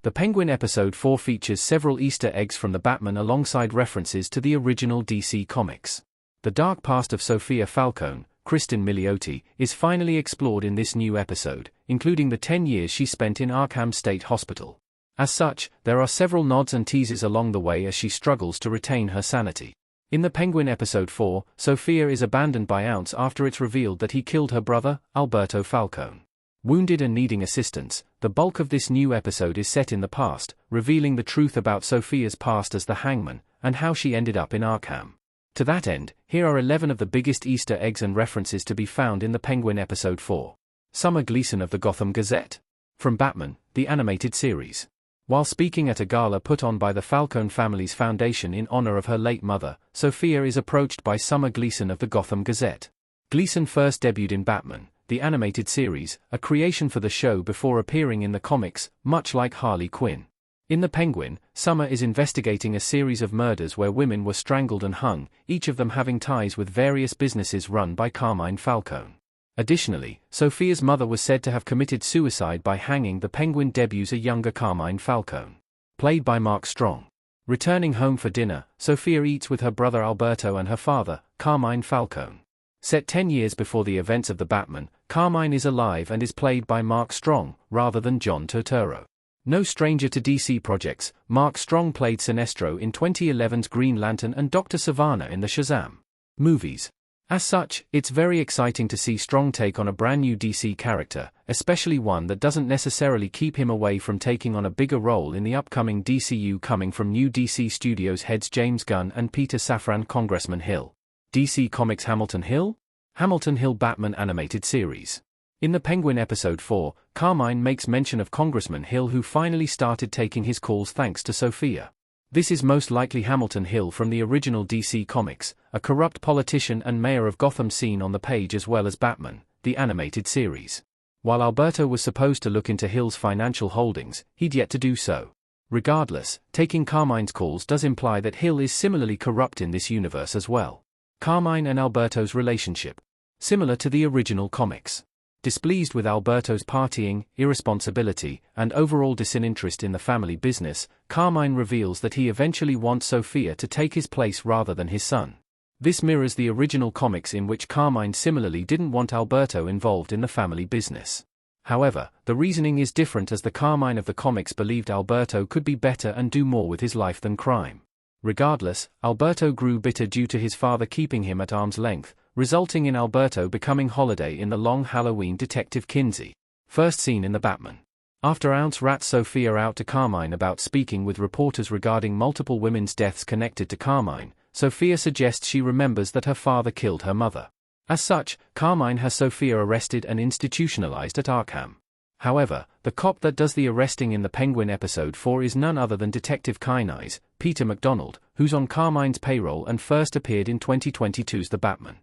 The Penguin Episode 4 features several Easter eggs from the Batman alongside references to the original DC Comics. The dark past of Sophia Falcone, Kristen Milioti, is finally explored in this new episode, including the 10 years she spent in Arkham State Hospital. As such, there are several nods and teases along the way as she struggles to retain her sanity. In the Penguin Episode 4, Sophia is abandoned by Ounce after it's revealed that he killed her brother, Alberto Falcone. Wounded and needing assistance, the bulk of this new episode is set in the past, revealing the truth about Sophia's past as the Hangman, and how she ended up in Arkham. To that end, here are 11 of the biggest Easter eggs and references to be found in the Penguin Episode 4. Summer Gleason of the Gotham Gazette. From Batman, the Animated Series. While speaking at a gala put on by the Falcone family's foundation in honor of her late mother, Sophia is approached by Summer Gleason of the Gotham Gazette. Gleason first debuted in Batman, the Animated Series, a creation for the show before appearing in the comics, much like Harley Quinn. In The Penguin, Summer is investigating a series of murders where women were strangled and hung, each of them having ties with various businesses run by Carmine Falcone. Additionally, Sophia's mother was said to have committed suicide by hanging. The Penguin debuts a younger Carmine Falcone, played by Mark Strong. Returning home for dinner, Sophia eats with her brother Alberto and her father, Carmine Falcone. Set 10 years before the events of the Batman, Carmine is alive and is played by Mark Strong, rather than John Turturro. No stranger to DC projects, Mark Strong played Sinestro in 2011's Green Lantern and Dr. Sivana in the Shazam movies. As such, it's very exciting to see Strong take on a brand new DC character, especially one that doesn't necessarily keep him away from taking on a bigger role in the upcoming DCU coming from new DC Studios heads James Gunn and Peter Safran. Congressman Hill. DC Comics Hamilton Hill? Hamilton Hill Batman Animated Series. In the Penguin Episode 4, Carmine makes mention of Congressman Hill who finally started taking his calls thanks to Sophia. This is most likely Hamilton Hill from the original DC Comics, a corrupt politician and mayor of Gotham seen on the page as well as Batman, the Animated Series. While Alberto was supposed to look into Hill's financial holdings, he'd yet to do so. Regardless, taking Carmine's calls does imply that Hill is similarly corrupt in this universe as well. Carmine and Alberto's relationship. Similar to the original comics. Displeased with Alberto's partying, irresponsibility, and overall disinterest in the family business, Carmine reveals that he eventually wants Sophia to take his place rather than his son. This mirrors the original comics in which Carmine similarly didn't want Alberto involved in the family business. However, the reasoning is different as the Carmine of the comics believed Alberto could be better and do more with his life than crime. Regardless, Alberto grew bitter due to his father keeping him at arm's length, resulting in Alberto becoming Holiday in the Long Halloween. Detective Kinsey. First seen in the Batman. After Ounce rats Sophia out to Carmine about speaking with reporters regarding multiple women's deaths connected to Carmine, Sophia suggests she remembers that her father killed her mother. As such, Carmine has Sophia arrested and institutionalized at Arkham. However, the cop that does the arresting in the Penguin Episode 4 is none other than Detective Kynai's, Peter MacDonald, who's on Carmine's payroll and first appeared in 2022's The Batman.